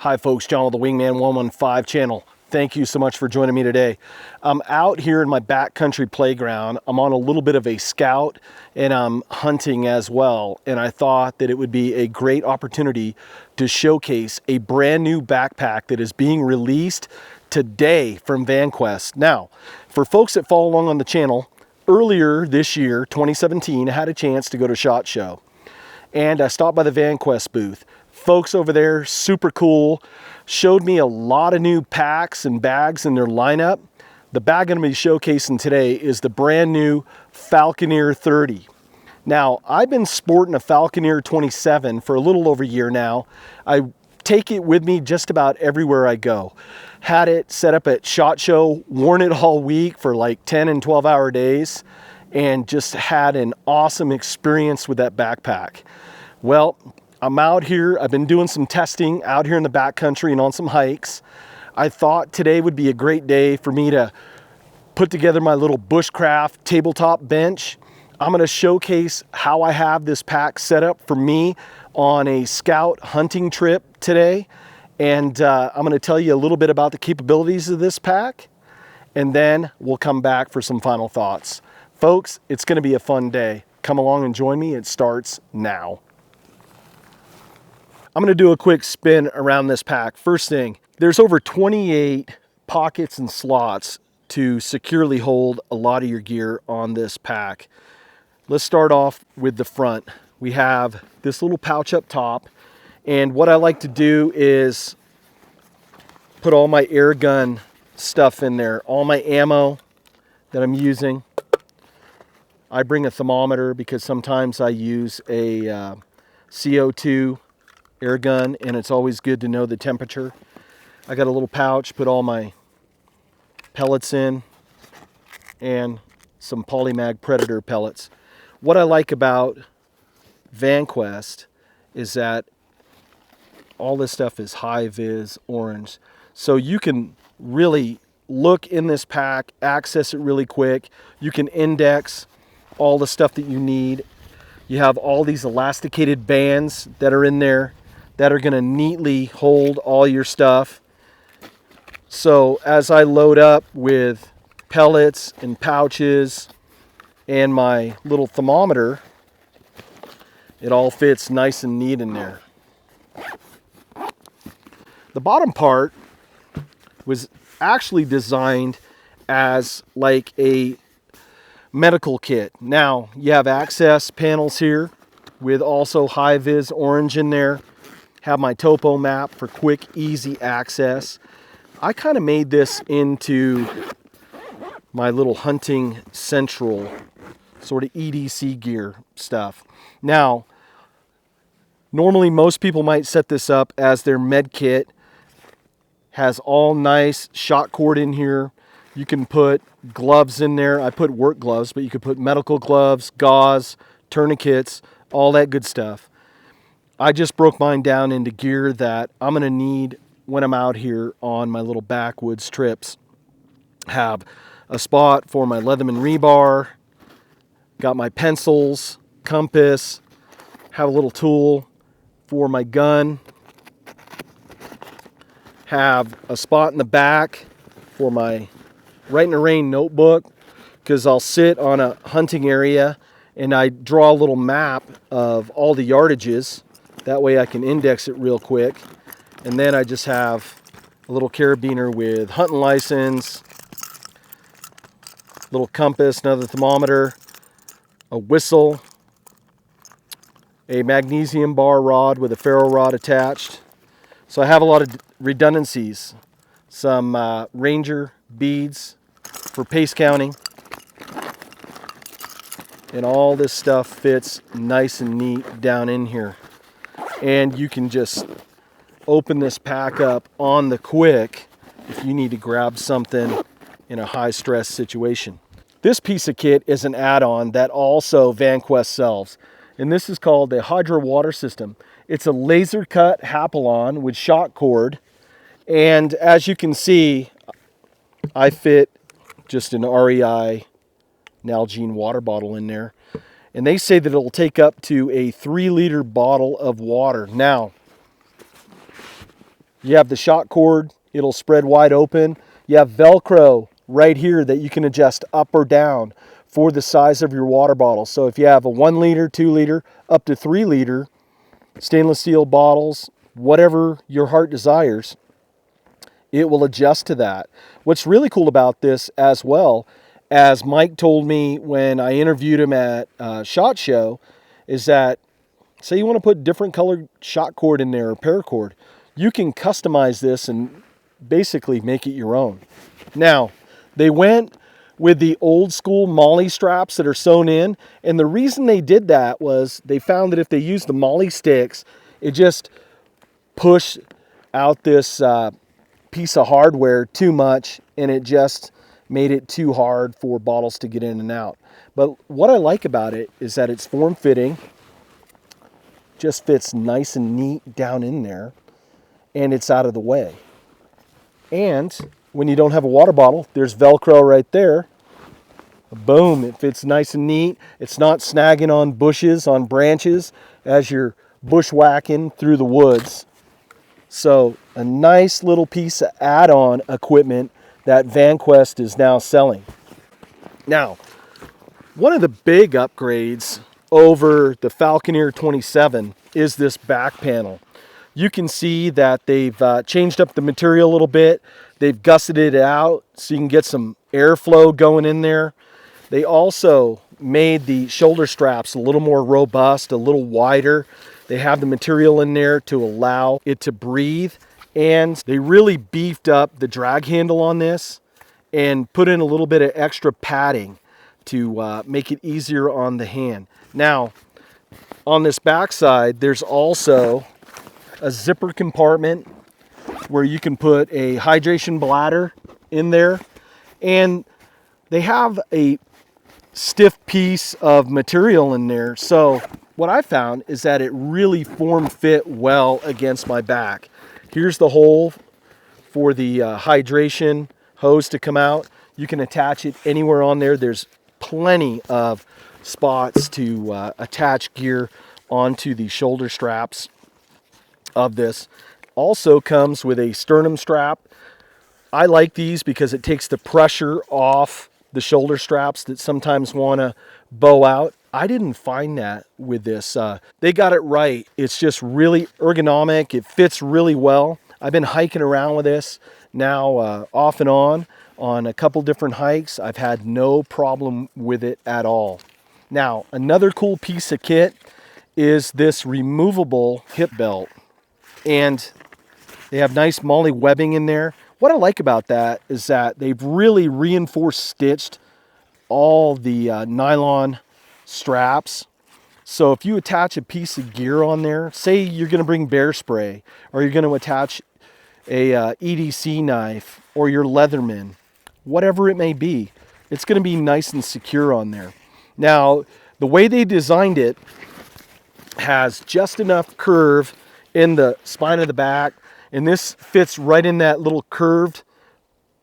Hi folks, John with the Wingman 115 channel. Thank you so much for joining me today. I'm out here in my backcountry playground. I'm on a little bit of a scout and I'm hunting as well. And I thought that it would be a great opportunity to showcase a brand new backpack that is being released today from Vanquest. Now, for folks that follow along on the channel, earlier this year, 2017, I had a chance to go to SHOT Show. And I stopped by the Vanquest booth. Folks over there, super cool, showed me a lot of new packs and bags in their lineup. The bag I'm going to be showcasing today is the brand new Falconer 30. Now, I've been sporting a Falconer 27 for a little over a year now. I take it with me just about everywhere I go. Had it set up at SHOT Show, worn it all week for like 10 and 12-hour days, and just had an awesome experience with that backpack. Well, I'm out here, I've been doing some testing out here in the backcountry and on some hikes. I thought today would be a great day for me to put together my little bushcraft tabletop bench. I'm gonna showcase how I have this pack set up for me on a scout hunting trip today. And I'm gonna tell you a little bit about the capabilities of this pack, and then we'll come back for some final thoughts. Folks, it's gonna be a fun day. Come along and join me, it starts now. I'm gonna do a quick spin around this pack. First thing, there's over 28 pockets and slots to securely hold a lot of your gear on this pack. Let's start off with the front. We have this little pouch up top, and what I like to do is put all my air gun stuff in there, all my ammo that I'm using. I bring a thermometer because sometimes I use a CO2 air gun, and it's always good to know the temperature. I got a little pouch, put all my pellets in, and some Polymag Predator pellets. What I like about Vanquest is that all this stuff is high vis orange, so you can really look in this pack, access it really quick. You can index all the stuff that you need. You have all these elasticated bands that are in there that are going to neatly hold all your stuff. So as I load up with pellets and pouches and my little thermometer, it all fits nice and neat in there. The bottom part was actually designed as like a medical kit. Now you have access panels here with also high vis orange in there. Have my topo map for quick, easy access. I kind of made this into my little hunting central sort of EDC gear stuff. Now, normally most people might set this up as their med kit. Has all nice shot cord in here. You can put gloves in there. I put work gloves, but you could put medical gloves, gauze, tourniquets, all that good stuff. I just broke mine down into gear that I'm gonna need when I'm out here on my little backwoods trips. Have a spot for my Leatherman rebar, got my pencils, compass, have a little tool for my gun, have a spot in the back for my Right in the Rain notebook, because I'll sit on a hunting area and I draw a little map of all the yardages. That way I can index it real quick. And then I just have a little carabiner with hunting license, little compass, another thermometer, a whistle, a magnesium bar rod with a ferro rod attached. So I have a lot of redundancies. Some Ranger beads for pace counting. And all this stuff fits nice and neat down in here. And you can just open this pack up on the quick if you need to grab something in a high stress situation. This piece of kit is an add-on that also Vanquest sells, and this is called the Hydra water system. It's a laser cut Hypalon with shot cord, and as you can see, I fit just an REI Nalgene water bottle in there. And they say that it'll take up to a 3-liter bottle of water. Now, You have the shock cord, it'll spread wide open. You have Velcro right here that you can adjust up or down for the size of your water bottle. So if you have a 1 liter, 2 liter, up to 3 liter stainless steel bottles, whatever your heart desires, it will adjust to that. What's really cool about this as well, as Mike told me when I interviewed him at SHOT Show, is that say you want to put different colored shock cord in there or paracord, you can customize this and basically make it your own. Now, they went with the old school MOLLE straps that are sewn in, and the reason they did that was they found that if they used the MOLLE sticks, it just pushed out this piece of hardware too much, and it just made it too hard for bottles to get in and out. But what I like about it is that it's form-fitting, just fits nice and neat down in there, and it's out of the way. And when you don't have a water bottle, there's Velcro right there. Boom, it fits nice and neat. It's not snagging on bushes, on branches as you're bushwhacking through the woods. So a nice little piece of add-on equipment that Vanquest is now selling. Now, one of the big upgrades over the Falconer 27 is this back panel. You can see that they've changed up the material a little bit. They've gusseted it out so you can get some airflow going in there. They also made the shoulder straps a little more robust, a little wider. They have the material in there to allow it to breathe. And they really beefed up the drag handle on this and put in a little bit of extra padding to make it easier on the hand. Now, on this back side, there's also a zipper compartment where you can put a hydration bladder in there. And they have a stiff piece of material in there. So what I found is that it really form fit well against my back. Here's the hole for the hydration hose to come out. You can attach it anywhere on there. There's plenty of spots to attach gear onto the shoulder straps of this. Also comes with a sternum strap. I like these because it takes the pressure off the shoulder straps that sometimes want to bow out. I didn't find that with this. They got it right. It's just really ergonomic. It fits really well. I've been hiking around with this now off and on a couple different hikes. I've had no problem with it at all. Now, another cool piece of kit is this removable hip belt. And they have nice MOLLE webbing in there. What I like about that is that they've really reinforced stitched all the nylon straps. So if you attach a piece of gear on there, say you're going to bring bear spray, or you're going to attach a EDC knife or your Leatherman, whatever it may be, it's going to be nice and secure on there. Now, the way they designed it has just enough curve in the spine of the back, and this fits right in that little curved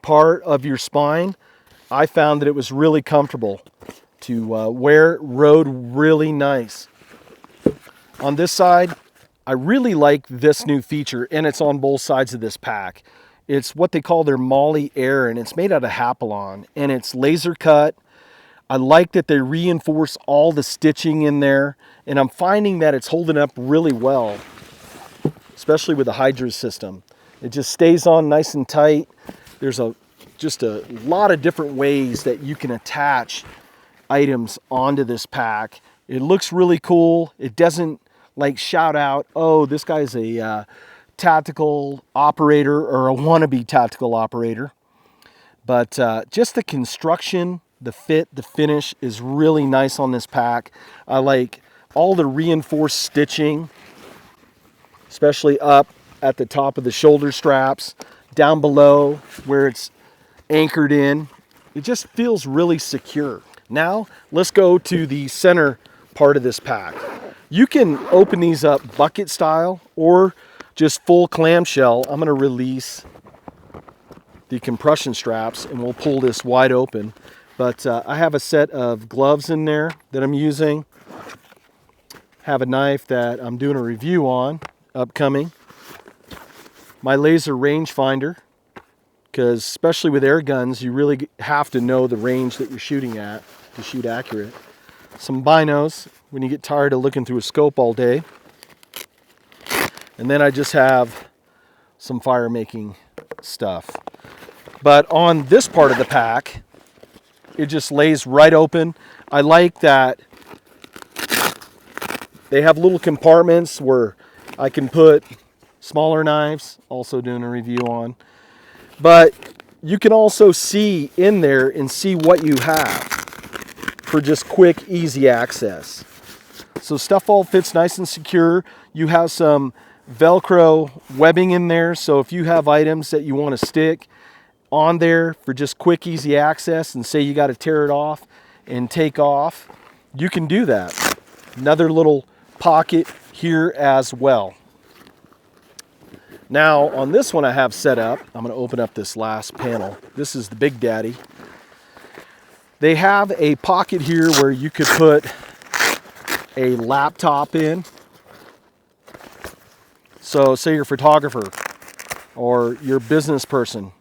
part of your spine. I found that it was really comfortable to wear. It rode really nice. On this side, I really like this new feature, and it's on both sides of this pack. It's what they call their MOLLE-Air, and it's made out of Hypalon, and it's laser cut. I like that they reinforce all the stitching in there, and I'm finding that it's holding up really well, especially with the Hydra system. It just stays on nice and tight. There's just a lot of different ways that you can attach items onto this pack. It looks really cool. It doesn't like shout out, oh, this guy's a tactical operator or a wannabe tactical operator. But just the construction, the fit, the finish is really nice on this pack. I like all the reinforced stitching, especially up at the top of the shoulder straps, down below where it's anchored in. It just feels really secure. Now, let's go to the center part of this pack. You can open these up bucket style or just full clamshell. I'm gonna release the compression straps and we'll pull this wide open. But I have a set of gloves in there that I'm using. Have a knife that I'm doing a review on, upcoming. my laser rangefinder, because especially with air guns, you really have to know the range that you're shooting at to shoot accurate. Some binos when you get tired of looking through a scope all day. And then I just have some fire making stuff. But on this part of the pack, it just lays right open. I like that they have little compartments where I can put smaller knives, also doing a review on. But you can also see in there and see what you have for just quick, easy access. So stuff all fits nice and secure. You have some Velcro webbing in there, so if you have items that you want to stick on there for just quick, easy access, and say you got to tear it off and take off, you can do that. Another little pocket here as well. Now on this one I have set up, I'm going to open up this last panel. This is the Big Daddy. They have a pocket here where you could put a laptop in. So say you're a photographer or you're a business person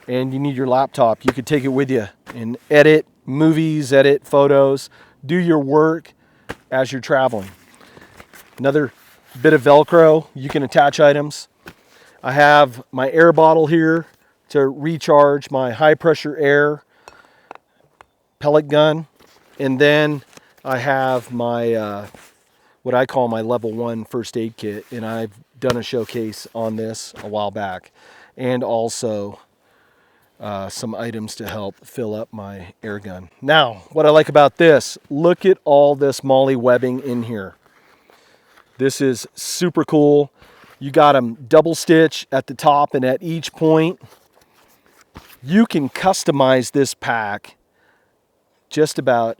and you need your laptop, you could take it with you and edit movies, edit photos, do your work as you're traveling. Another bit of Velcro, you can attach items. I have my air bottle here to recharge my high pressure air pellet gun. And then I have my what I call my level 1 first aid kit, and I've done a showcase on this a while back, and also some items to help fill up my air gun. Now, what I like about this, look at all this MOLLE webbing in here. This is super cool. You got them double stitch at the top and at each point. You can customize this pack just about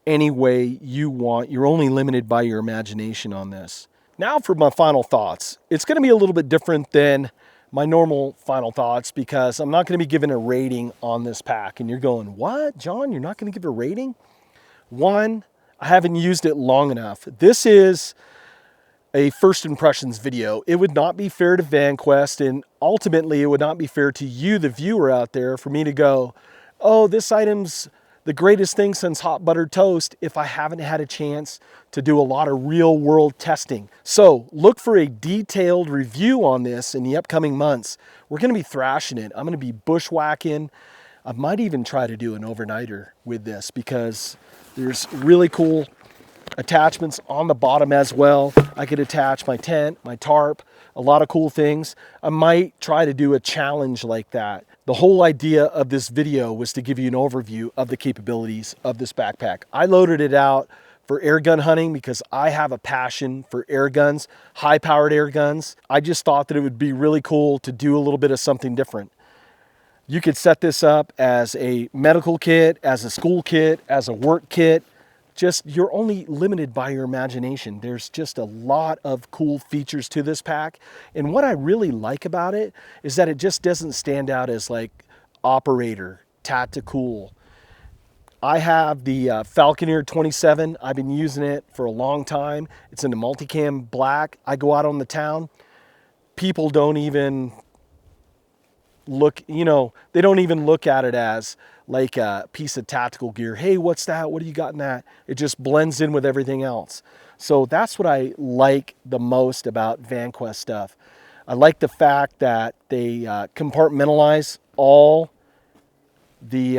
any way you want. You're only limited by your imagination on this. Now for my final thoughts. It's going to be a little bit different than my normal final thoughts because I'm not going to be giving a rating on this pack. And you're going, what, John? You're not going to give a rating? One, I haven't used it long enough. This is a first impressions video. It would not be fair to Vanquest, and ultimately it would not be fair to you, the viewer out there, for me to go, oh, this item's the greatest thing since hot buttered toast, if I haven't had a chance to do a lot of real world testing. So look for a detailed review on this in the upcoming months. We're gonna be thrashing it. I'm gonna be bushwhacking. I might even try to do an overnighter with this because there's really cool attachments on the bottom as well. I could attach my tent, my tarp, a lot of cool things. I might try to do a challenge like that. The whole idea of this video was to give you an overview of the capabilities of this backpack. I loaded it out for air gun hunting because I have a passion for air guns, high powered air guns. I just thought that it would be really cool to do a little bit of something different. You could set this up as a medical kit, as a school kit, as a work kit. Just, you're only limited by your imagination. There's just a lot of cool features to this pack. And what I really like about it is that it just doesn't stand out as like operator, tactical. I have the Falconer 27. I've been using it for a long time. It's in the multicam black. I go out on the town. People don't even look, you know, they don't even look at it as like a piece of tactical gear. Hey, what's that? What do you got in that? It just blends in with everything else. So that's what I like the most about Vanquest stuff. I like the fact that they compartmentalize all the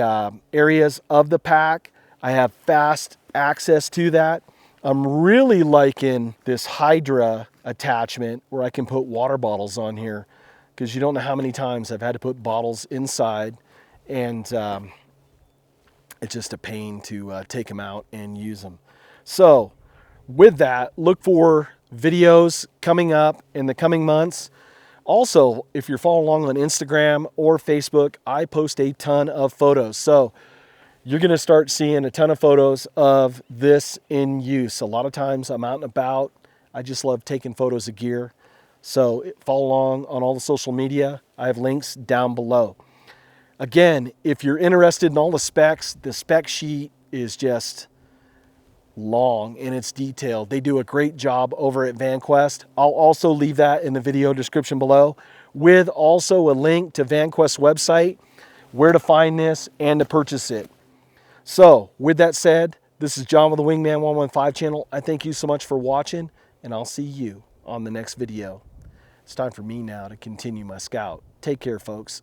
areas of the pack. I have fast access to that. I'm really liking this Hydra attachment where I can put water bottles on here, because you don't know how many times I've had to put bottles inside, and it's just a pain to take them out and use them. So with that, look for videos coming up in the coming months. Also, if you're following along on Instagram or Facebook, I post a ton of photos. So you're gonna start seeing a ton of photos of this in use. A lot of times I'm out and about. I just love taking photos of gear. So follow along on all the social media. I have links down below. Again, if you're interested in all the specs, the spec sheet is just long and it's detailed. They do a great job over at Vanquest. I'll also leave that in the video description below, with also a link to Vanquest's website, where to find this and to purchase it. So with that said, this is John with the Wingman 115 channel. I thank you so much for watching, and I'll see you on the next video. It's time for me now to continue my scout. Take care, folks.